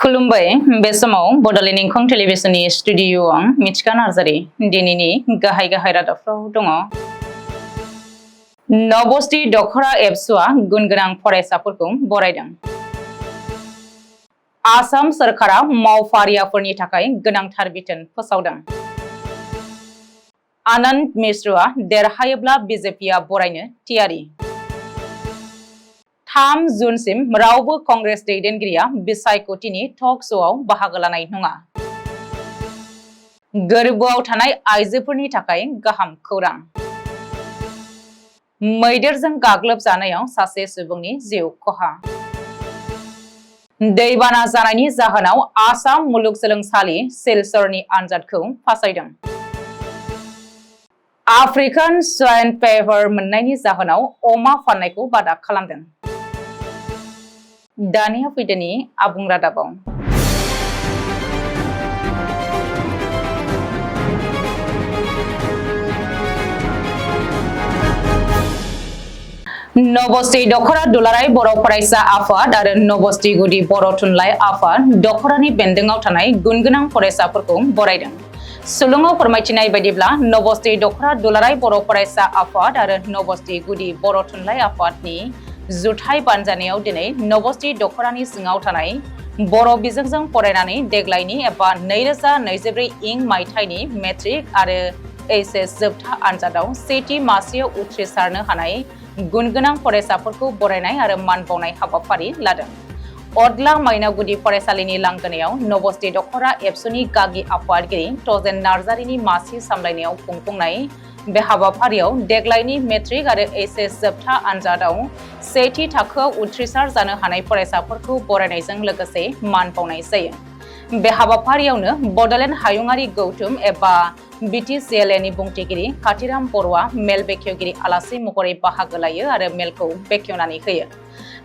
खुलुमबाय बे समाव बड'लेण्ड इंखं टेलिभिजननि स्टुडिअ आं मिथिका नार्जारि दिनैनि गाहाय रादाबफ्राव दङ। नबस्ति दखरा एबसुआ गुन गोनां फरायसाफोरखौ बरायदों। आसाम सरकारा मावफारियाफोरनि थाखाय गोनांथार बिथोन फोसावदों। आनन्द मिश्रआ देरहायोब्ला बीजेपीआ बरायनो थियारि। 3 जुनसिम रावबो कंग्रेस दैदेनगिरिया बिसायख'थिनि टक श'आव बाहागो लानाय नङा। गोर्बोआव थानाय आइजोफोरनि थाखाय गाहाम खौरां। मैदेरजों गाग्लोबजानायाव सासे सुबुंनि जिउ खहा। दैबाना जानायनि जाहोनाव आसाम मुलुगसोलोंसालि सिलचरनि आनजादखौ फासायदों। आफ्रिकान स्वाइन फेभार मोननायनि जाहोनाव अमा फाननायखौ बादा खालामदों। दानिया फैदोनि आबुं रादाबाव। नबस्ति दखरा दुलाराय बर' फरायसा आफाद आरो नबस्ति गुदि बर' थुनलाइ आफाद दखरानि बेन्दोङाव थानाय गुनगोनां फरायसाफोरखौ बरायदों। सुलुङाव फोरमायथिनाय बायदिब्ला नबस्ति दखरा दुलाराय बर' फरायसा आफाद आरो नबस्ति गुदि बर' थुनलाइ आफादनि जुथाइ बानजायनायाव दिनै नबस्ति दखरानि सिङाव थानाय बर' बिजोंजों फरायनानै देग्लायनि एबा 2024 इं मायथाइनि मेट्रिक आरो एचएस जोबथा आनजादाव सेथि मासियाव उथ्रिसारनो हानाय गुनगोनां फरायसाफोरखौ बरायनाय आरो मान बावनाय हाबाफारि लादों। अदला मायनागुदि फरायसालिनि लांगोनायाव नबस्ति दखरा एबसुनि गागि आफादगिरि तजेन नार्जारिनि मासि सामलायनायाव खुंफुंनाय बे हाबाफारियाव देग्लायनि मेट्रिक आरो एचएस जोबथा आनजादाव सेथि थाखोआव उथ्रिसार जानो हानाय फरायसाफोरखौ बरायनायजों लोगोसे मान बावनाय जायो। बे हाबाफारियावनो बड'लेण्ड हायुङारि गौथुम एबा बिटिसिएलएनि बुंथिगिरि कातिराम बर'आ मेल बेखेवगिरि आलासि महरै बाहागो लायो आरो मेलखौ बेखेवनानै होयो।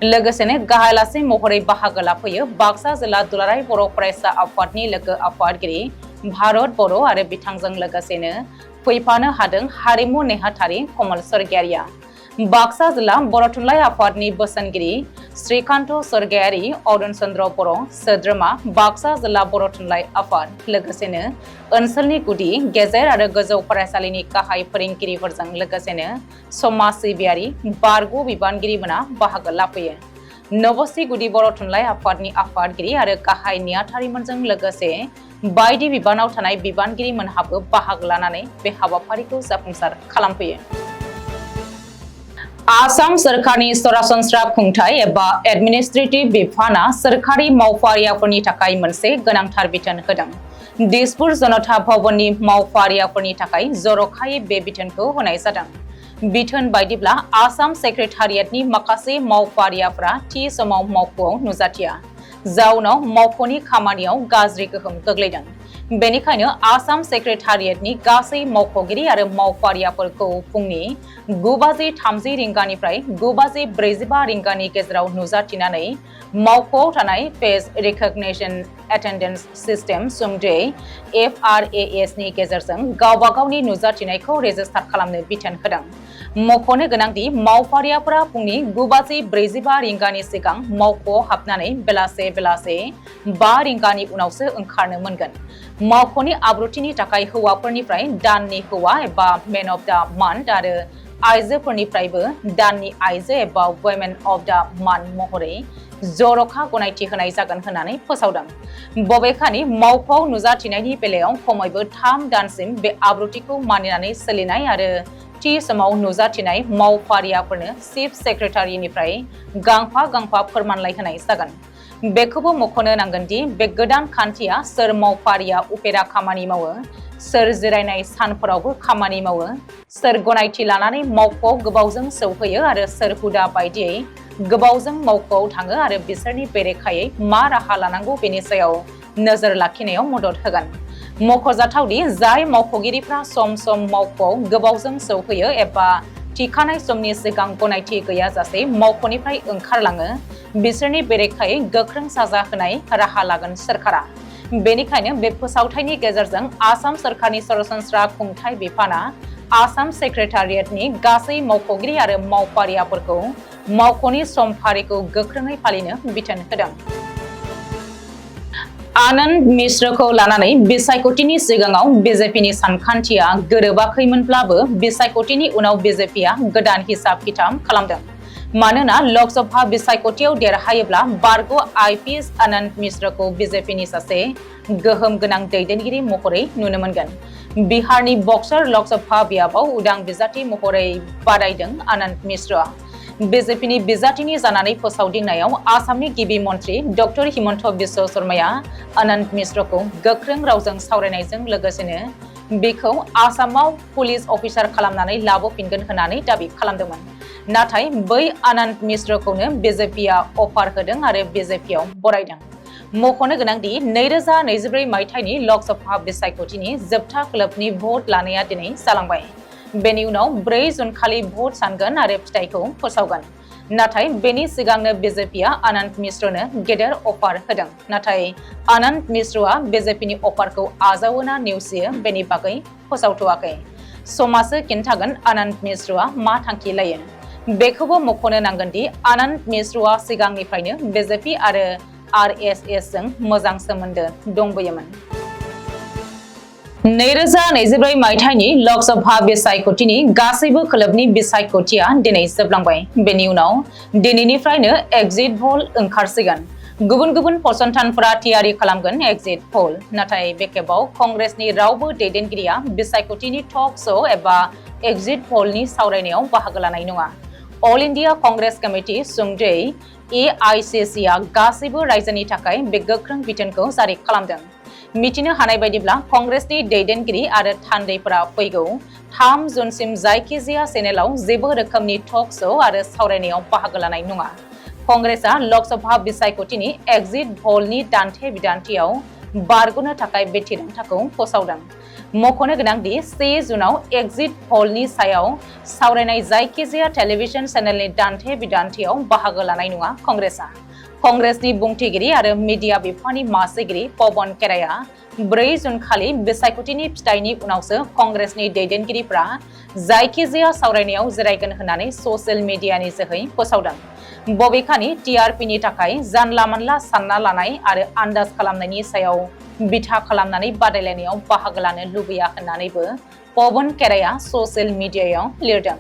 लोगोसेनो गाहाय आलासि महरै बाहागो लाफैयो बाक्सा जिल्ला दुलाराय बर' फरायसा आफादनि लोगो आफादगिरि भारत बर' आरो बिथांजों लोगोसेनो फैफानो हादों हारिमु नेहाथारि कमल स्वर्गियारिया। बाक्सा जिल्ला बर' थुनलाइ आफादनि बोसोनगिरि श्रीकान्त स्वर्गियारि, अरुण चन्द्र बर' सोद्रोमा बाक्सा जिल्ला बर' थुनलाइ आफाद लोगोसेनो ओनसोलनि गुदि गेजेर आरो गोजौ फरायसालिनि गाहाय फोरोंगिरिफोरजों लोगोसेनो समाज सिबियारि बारग' बिबानगिरिमोना बाहागो लाफैयो। नबस्ति गुदि बर' थुनलाइ आफादनि आफादगिरि आरो गाहाय नेहाथारिमोनजों लोगोसे बायदि बिबानाव थानाय बिबानगिरिमोनहाबो बाहागो लानानै बे हाबाफारिखौ जाफुंसार खालामफैयो। आसाम सोरखारनि सरासनस्रा खुंथाय एबा एडमिनिस्ट्रेटिभ बिफाना सोरखारि मावफारियाफोरनि थाखाय मोनसे गोनांथार बिथोन होदों। दिसपुर जनता भवननि मावफारियाफोरनि थाखाय जर'खायै बे बिथोनखौ होनाय जादों। बिथोन बायदिब्ला आसाम सेक्रेटारियेटनि माखासे मावफारियाफोरा थि समाव मावख'आव नुजाथिया, जाउनाव मावख'नि खामानियाव गाज्रि गोहोम गोग्लैदों। बेनिखायनो आसाम सेक्रेटारियेटनि गासै मावख'गिरि आरो मावफारियाफोरखौ फुंनि 9:30 रिंगानिफ्राय 9:45 रिंगानि गेजेराव नुजाथिनानै मावख'आव थानाय फेस रिकगनिशन एटेन्डेन्स सिस्टेम सुंद'यै FRAS नि गेजेरजों गावबा गावनि नुजाथिनायखौ रेजिस्टार खालामनो बिथोन होदों। मख'नो गोनांदि मावफारियाफोरा फुंनि 9:45 रिंगानि सिगां मावख'आव हाबनानै बेलासे 5 रिंगानि उनावसो ओंखारनो मोनगोन। मावख'नि आब्रुथिनि थाखाय हौवाफोरनिफ्राय दाननि हौवा एबा मेन अफ दा मान्थ आरो आइजोफोरनिफ्रायबो दाननि आइजो एबा वुमेन अफ दा मान्थ महरै जर'खा गनायथि होनाय जागोन होननानै फोसावदों। बबेखानि मावख'आव नुजाथिनायनि बेलायाव खमैबो 3 दानसिम बे आब्रुथिखौ मानिनानै सोलिनाय आरो थि समाव नुजाथिनाय मावफारियाफोरनो चिफ सेक्रेटारिनिफ्राय गांफा फोरमानलाइ होनाय जागोन। बेखौबो मख'नो नांगोन दि बे गोदान खान्थिया सोर मावफारिया उफेरा खामानि मावो, सोर जिरायनाय सानफोरावबो खामानि मावो, सोर गनायथि लानानै मावख'आव गोबावजों सौहैयो आरो सोर हुदा बायदियै गोबावजों मावख'आव थाङो आरो बिसोरनि बेरेखायै मा राहा लानांगौ बेनि सायाव नोजोर लाखिनायाव मदद होगोन। मख'जाथावदि जाय मावख'गिरिफ्रा सम मावख'आव गोबावजों सौहैयो एबा थिखानाय समनि सिगां गनायथि गैयाजासे मावख'निफ्राय ओंखारलाङो बिसोरनि बेरेखायै गोख्रों साजा होनाय राहा लागोन सोरखारा। बेनिखायनो बे फोसावथायनि गेजेरजों आसाम सोरखारनि सरासनस्रा खुंथाय बिफाना आसाम सेक्रेटारियेटनि गासै मावख'गिरि आरो मावफारियाफोरखौ मावख'नि समफारिखौ गोख्रोङै फालिनो बिथोन होदों। आनन्द मिश्रखौ लानानै बिसायख'थिनि सिगाङाव बिजेपिनि सानखान्थिया गोरोबाखैमोनब्लाबो बिसायख'थिनि उनाव बिजेपिया गोदान हिसाब खिताब खालामदों। मानोना लकसभा बिसायख'थियाव देरहायोब्ला बारग' आईपीएस आनन्द मिश्रखौ बिजेपिनि सासे गोहोम गोनां दैदेनगिरि महरै नुनो मोनगोन। बिहारनि बक्सार लकसभा बियाबाव उदां बिजाथि महरै बादायदों आनन्द मिश्रआ। बिजेपिनि बिजाथिनि जानानै फोसावदिंनायाव आसामनि गिबि मन्त्रि डक्टर हिमन्त बिश्व शर्माया आनन्द मिश्रखौ गोख्रों रावजों सावरायनायजों लोगोसेनो बेखौ आसामाव पुलिस अफिसार खालामनानै लाबोफिनगोन होननानै दाबि खालामदोंमोन। नाथाय बै आनन्द मिश्रखौनो बिजेपिया अफार होदों आरो बिजेपियाव बरायदों। मख'नो गोनांदि 2024 मायथाइनि लकसभा बिसायख'थिनि जोबथा खोलोबनि भट लानाया दिनै जालांबाय। बेनि उनाव 4 जुन खालि भट सानगोन आरो फिथाइखौ फोसावगोन। नाथाय बेनि सिगांनो बिजेपिया आनन्द मिश्रनो गेदेर अफार होदों। नाथाय आनन्द मिश्रआ बिजेपिनि अफारखौ आजावोना नेवसियो बेनि बागै फोसावथ'वाखै। समासो खिन्थागोन आनन्द मिश्रआ मा थांखि लायो। बेखौबो मख'नो नांगोनदि आनन्द मिश्रआ सिगांनिफ्रायनो बिजेपि आरो आरएसएसजों मोजां सोमोन्दो दंबोयोमोन। 2024 मायथाइनि लकसभा बिसायख'थिनि गासैबो खोलोबनि बिसायख'थिया दिनै जोबलांबाय। बेनि उनाव दिनैनिफ्रायनो एग्जिट पल ओंखारसिगोन। गुबुन गुबुन फसंथानफोरा थियारि खालामगोन एग्जिट पल। नाथाय बे खेबाव कंग्रेसनि रावबो दैदेनगिरिया बिसायख'थिनि टक श' एबा एग्जिट पलनि सावरायनायाव बाहागो लानाय नङा। अल इन्डिया कंग्रेस कमिटि सुंद'यै एआईसीसीआ गासैबो रायजोनि थाखाय बे गोख्रों बिथोनखौ जारि खालामदों। मिथिनो हानाय बायदिब्ला कंग्रेसनि दैदेनगिरि आरो थान्दैफोरा फैगौ 3 जुनसिम जायखिजाया चेनेलाव जेबो रोखोमनि टक श' आरो सावरायनायाव बाहागो लानाय नङा। कंग्रेसआ लकसभा बिसायख'थिनि एग्जिट पलनि दान्थे बिदान्थेयाव बारग'नो थाखाय बे थिरांथाखौ फोसावदों। मख'नो गोनांदि 1 जुनाव एग्जिट पलनि सायाव सावरायनाय जायखिजाया टेलिभिजन चेनेलनि दान्थे बिदान्थेयाव बाहागो लानाय नङा कंग्रेसआ। कंग्रेसनि बुंथिगिरि आरो मिडिया बिफाननि मासिगिरि पवन खेराया 4 जुन खालि बिसायख'थिनि फिथाइनि उनावसो कंग्रेसनि दैदेनगिरिफ्रा जायखिजाया सावरायनायाव जिरायगोन होननानै ससियेल मिडियानि जोहै फोसावदों। बबेखानि टीआरपीनि थाखाय जानला मानला सानना लानाय आरो आन्दाज खालामनायनि सायाव बिथा खालामनानै बादायलायनायाव बाहागो लानो लुबैया होननानैबो पवन खेराया ससियेल मिडियायाव लिरदों।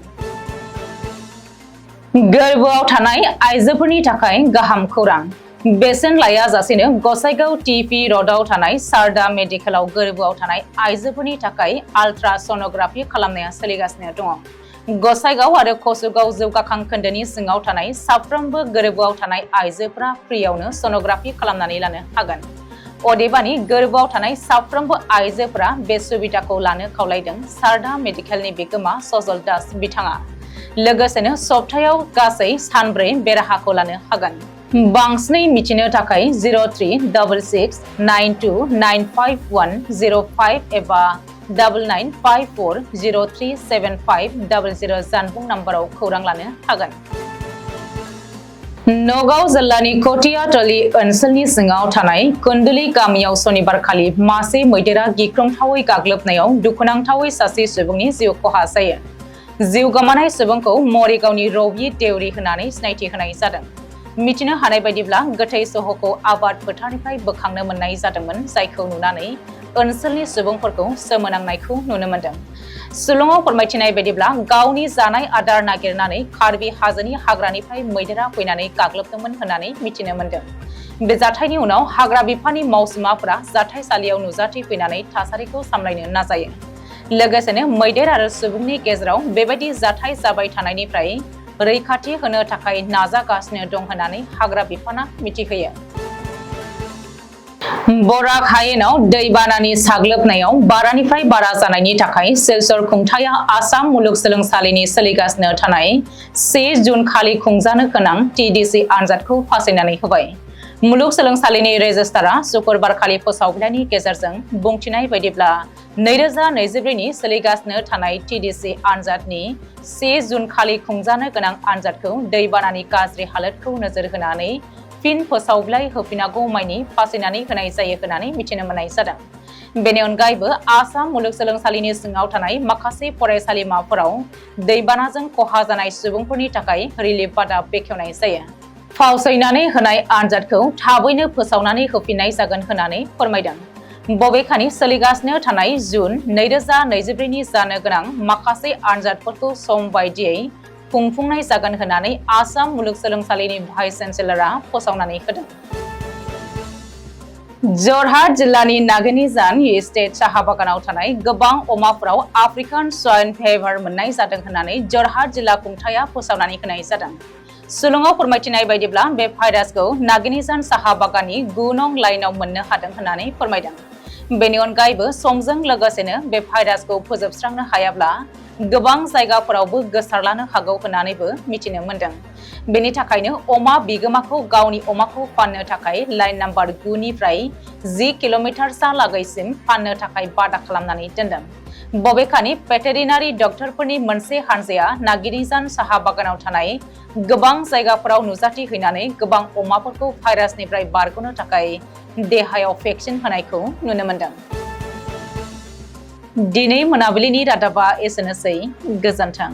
गोर्बोआव थानाय आइजोफोरनि थाखाय गाहाम खौरां। बेसेन लायाजासेनो गसाइगाव टीपी र'डआव थानाय शारदा मेडिकेलाव गोर्बोआव थानाय आइजोफोरनि थाखाय आल्ट्रा सन'ग्राफि खालामनाया सोलिगासिनो दङ। गसाइगाव आरो कसुगाव जौगाखां खोन्दोनि सिङाव थानाय साफ्रोमबो गोर्बोआव थानाय आइजोफोरा फ्रियावनो सन'ग्राफि खालामनानै लानो हागोन। अदेबानि गोर्बोआव थानाय साफ्रोमबो आइजोफोरा बे सुबिदाखौ लानो खावलायदों शारदा मेडिकेलनि बिगोमा सजल दास बिथाङा। लोगोसेनो सप्तायाव गासै सानब्रै बे राहाखौ लानो हागोन। बांसिनै मिथिनो थाखाय 03692951005 एबा 9954037500 जानबुं नाम्बाराव खौरां लानो हागोन। नगाव जिल्लानि कटियातली ओनसोलनि सिङाव थानाय कुन्दुली गामियाव सनिबारखालि मासे मैदेरा गिख्रंथावै गाग्लोबनायाव दुखुनांथावै सासे सुबुंनि जिउ खहा जायो। जिउ गोमानाय सुबुंखौ मरिगावनि रबि देउरि होननानै सिनायथि होनाय जादों। मिथिनो हानाय बायदिब्ला गोथै सह'खौ आबाद फोथारनिफ्राय बोखांनो मोननाय जादोंमोन, जायखौ नुनानै ओनसोलनि सुबुंफोरखौ सोमोनांनायखौ नुनो मोनदों। सुलुङाव फोरमायथिनाय बायदिब्ला गावनि जानाय आदार नागिरनानै कार्बि हाजोनि हाग्रानिफ्राय मैदेरा फैनानै गाग्लोबदोंमोन होननानै मिथिनो मोनदों। बे जाथायनि उनाव हाग्रा बिफाननि मावसुमाफोरा जाथायसालियाव नुजाथिफैनानै थासारिखौ सामलायनो नाजायो। लोगोसेनो मैदेर आरो सुबुंनि गेजेराव बेबायदि जाथाय जाबाय थानायनिफ्राय रैखाथि होनो थाखाय नाजागासिनो दं होननानै हाग्रा बिफाना मिथिहोयो। बराक हायेनाव दैबानानि साग्लोबनायाव बारानिफ्राय बारा जानायनि थाखाय सिलचर खुंथाया आसाम मुलुगसोलोंसालिनि सोलिगासिनो थानाय 1 जुन खालि खुंजानो गोनां टीडीसी आनजादखौ फासायनानै होबाय। मुलुगसोलोंसालिनि रेजिस्ट्रारआ शुक्रबारखालि फोसावनायनि गेजेरजों बुंथिनाय बायदिब्ला 2024 नि सोलिगासिनो थानाय टीडीसी आनजादनि 1 जुन खालि खुंजानो गोनां आनजादखौ दैबानानि गाज्रि हालोदखौ नोजोर होनानै फिन फोसावलाय होफिनागौ मानि फासायनानै होनाय जायो होननानै मिथिनो मोननाय जादों। बेनि अनगायैबो आसाम मुलुगसोलोंसालिनि सिङाव थानाय माखासे फरायसालिमाफोराव दैबानाजों खहा जानाय सुबुंफोरनि थाखाय रिलिफ बादा बेखेवनाय जायो। फावसायनानै होनाय आनजादखौ थाबैनो फोसावनानै होफिननाय जागोन होननानै फोरमायदों। बबेखानि सोलिगासिनो थानाय जुन 2024 नि जानो गोनां माखासे आनजादफोरखौ सम बायदियै खुंफुंनाय जागोन होननानै आसाम मुलुगसोलोंसालिनि भाइस चेन्सेलरआ फोसावनानै होदों। जरहाट जिल्लानि नागिनिजान इस्टेट साहा बागानाव थानाय गोबां अमाफोराव आफ्रिकान स्वाइन फेभार मोननाय जादों होननानै जरहाट जिल्ला खुंथाया फोसावनानै होनाय जादों। सुलुङाव फोरमायथिनाय बायदिब्ला बे भाइरासखौ नागिनिजान साहा बागाननि 9 नं लाइनआव मोननो हादों होननानै फोरमायदों। बेनि अनगायैबो समजों लोगोसेनो बे भाइरासखौ फोजोबस्रांनो हायाब्ला गोबां जायगाफोरावबो गोसारलानो हागौ होननानैबो मिथिनो मोन्दों। बेनि थाखायनो अमा बिगोमाखौ गावनि अमाखौ फाननो थाखाय लाइन नाम्बार 9 निफ्राय 10 किल'मिटारसालागैसिम फाननो थाखाय बादा खालामनानै दोनदों। बबेखानि भेटेरिनारि डक्टरफोरनि मोनसे हानजाया नागिनिजान साहा बागानाव थानाय गोबां जायगाफोराव नुजाथि हैनानै गोबां अमाफोरखौ भाइरासनिफ्राय बारग'नो थाखाय देहायाव भेक्सिन होनायखौ नुनो मोन्दों। दिनै मोनाबिलिनि रादाबा एसेनोसै। गोजोन्थों।